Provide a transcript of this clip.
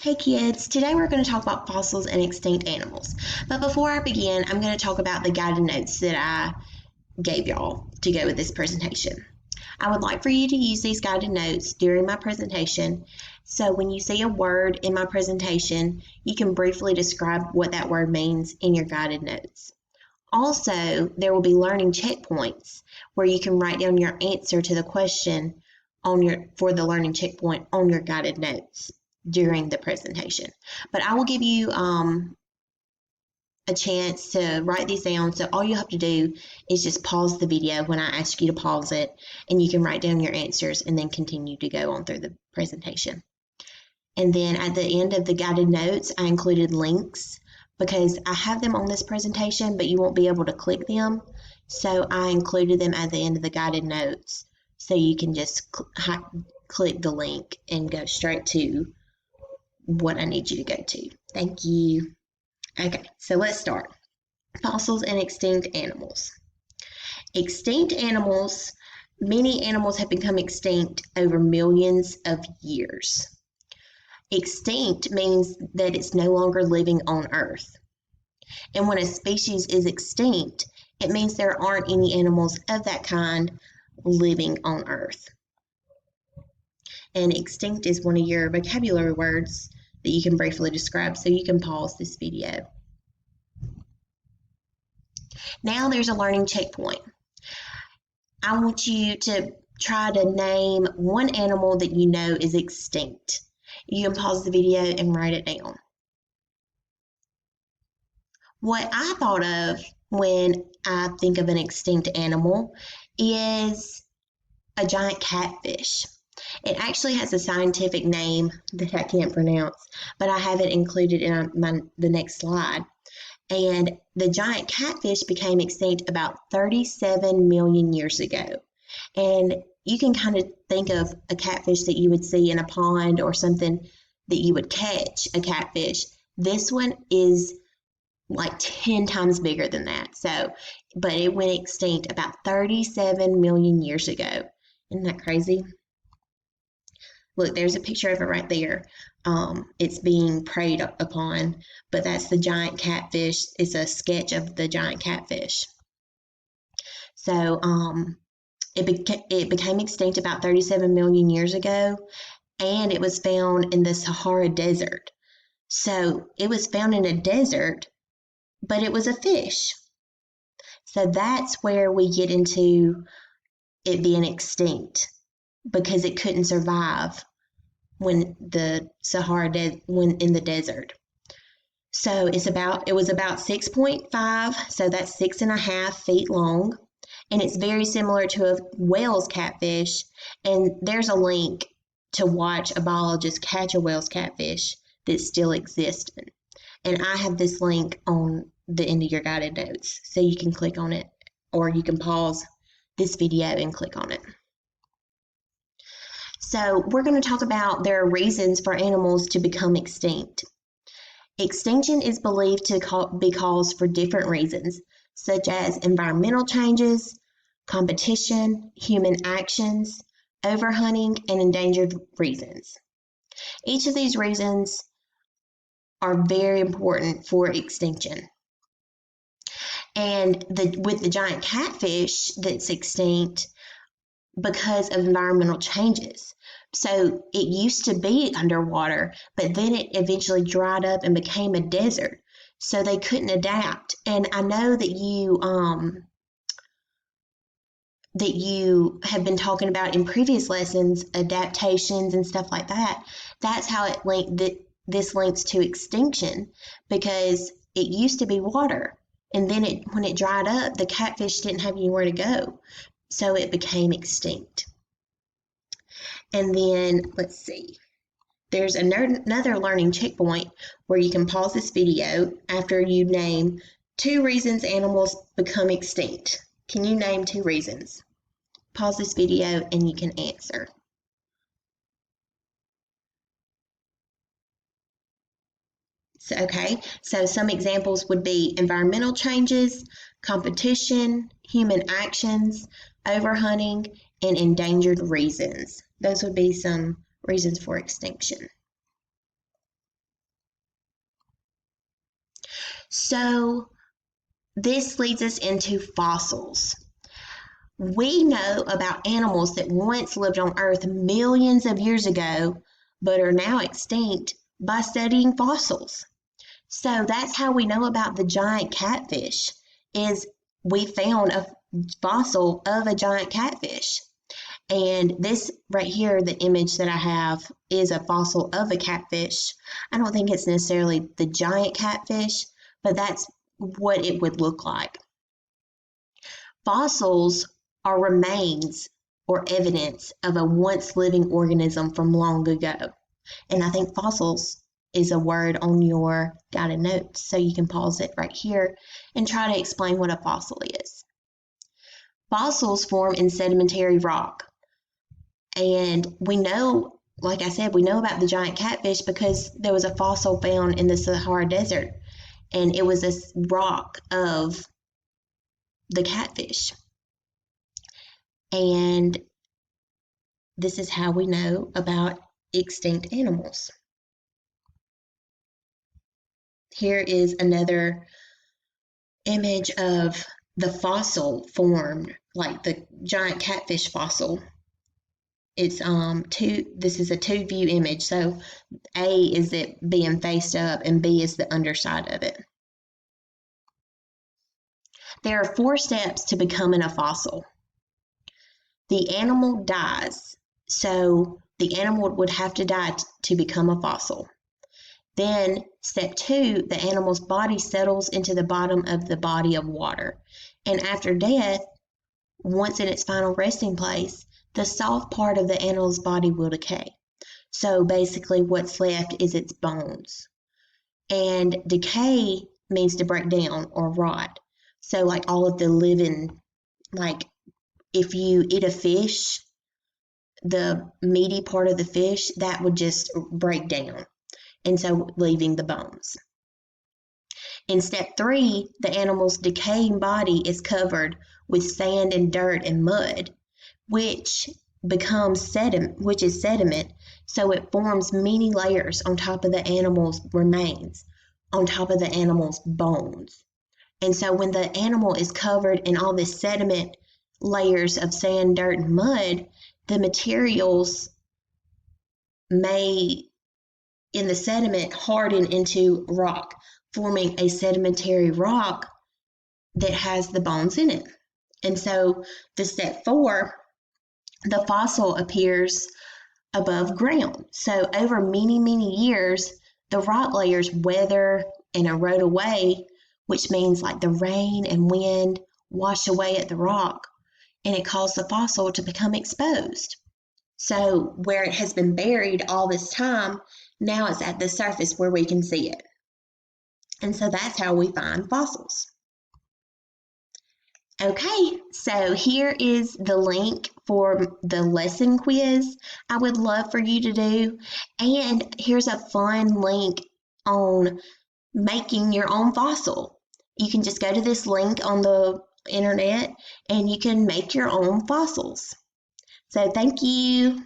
Hey kids, today we're going to talk about fossils and extinct animals. But before I begin, I'm going to talk about the guided notes that I gave y'all to go with this presentation. I would like for you to use these guided notes during my presentation, so when you see a word in my presentation, you can briefly describe what that word means in your guided notes. Also, there will be learning checkpoints where you can write down your answer to the question for the learning checkpoint on your guided notes during the presentation. But I will give you a chance to write these down. So all you have to do is just pause the video when I ask you to pause it, and you can write down your answers and then continue to go on through the presentation. And then at the end of the guided notes, I included links because I have them on this presentation, but you won't be able to click them. So I included them at the end of the guided notes so you can just click the link and go straight to what I need you to go to. Thank you. Okay, so let's start. Fossils and extinct animals. Extinct animals, many animals have become extinct over millions of years. Extinct means that it's no longer living on Earth. And when a species is extinct, it means there aren't any animals of that kind living on Earth. And extinct is one of your vocabulary words that you can briefly describe, so you can pause this video. Now there's a learning checkpoint. I want you to try to name one animal that you know is extinct. You can pause the video and write it down. What I thought of when I think of an extinct animal is a giant catfish. It actually has a scientific name that I can't pronounce, but I have it included in the next slide. And the giant catfish became extinct about 37 million years ago. And you can kind of think of a catfish that you would see in a pond or something that you would catch a catfish. This one is like 10 times bigger than that. But it went extinct about 37 million years ago. Isn't that crazy? Look, there's a picture of it right there. It's being preyed upon, but that's the giant catfish. It's a sketch of the giant catfish. So it became extinct about 37 million years ago, and it was found in the Sahara Desert. So it was found in a desert, but it was a fish. So that's where we get into it being extinct, because it couldn't survive when the Sahara when in the desert. So it was about 6.5, so that's 6.5 feet long, and it's very similar to a whale's catfish. And there's a link to watch a biologist catch a whale's catfish that still exists. And I have this link on the end of your guided notes, so you can click on it, or you can pause this video and click on it. So we're going to talk about there are reasons for animals to become extinct. Extinction is believed to be caused for different reasons, such as environmental changes, competition, human actions, overhunting, and endangered reasons. Each of these reasons are very important for extinction. And with the giant catfish that's extinct because of environmental changes. So it used to be underwater, but then it eventually dried up and became a desert. So they couldn't adapt. And I know that you have been talking about in previous lessons adaptations and stuff like that. That's how this links to extinction, because it used to be water, and then when it dried up, the catfish didn't have anywhere to go. So it became extinct. And then, let's see, there's another learning checkpoint where you can pause this video after you name 2 reasons animals become extinct. Can you name 2 reasons? Pause this video and you can answer. So some examples would be environmental changes, competition, human actions, overhunting, and endangered reasons. Those would be some reasons for extinction. So this leads us into fossils. We know about animals that once lived on Earth millions of years ago, but are now extinct by studying fossils. So that's how we know about the giant catfish, is we found a fossil of a giant catfish. And this right here, the image that I have, is a fossil of a catfish. I don't think it's necessarily the giant catfish, but that's what it would look like. Fossils are remains or evidence of a once living organism from long ago. And I think fossils is a word on your guided notes, so you can pause it right here and try to explain what a fossil is. Fossils form in sedimentary rock. And we know, like I said, we know about the giant catfish because there was a fossil found in the Sahara Desert, and it was this rock of the catfish. And this is how we know about extinct animals. Here is another image of the fossil formed, like the giant catfish fossil. It's this is a 2-view image. So A is it being faced up and B is the underside of it. There are 4 steps to becoming a fossil. The animal dies, so the animal would have to die to become a fossil. Then step 2, the animal's body settles into the bottom of the body of water. And after death, once in its final resting place, the soft part of the animal's body will decay. So basically what's left is its bones. And decay means to break down or rot. So like all of the living, like if you eat a fish, the meaty part of the fish, that would just break down, and so leaving the bones. In step 3, the animal's decaying body is covered with sand and dirt and mud, which becomes sediment, so it forms many layers on top of the animal's remains, on top of the animal's bones. And so when the animal is covered in all this sediment, layers of sand, dirt, and mud, the materials may, in the sediment, harden into rock, forming a sedimentary rock that has the bones in it. And so the step 4, the fossil appears above ground. So over many, many years, the rock layers weather and erode away, which means like the rain and wind wash away at the rock, and it caused the fossil to become exposed. So where it has been buried all this time, now it's at the surface where we can see it. And so that's how we find fossils. Okay, so here is the link for the lesson quiz I would love for you to do. And here's a fun link on making your own fossil. You can just go to this link on the internet and you can make your own fossils. So thank you.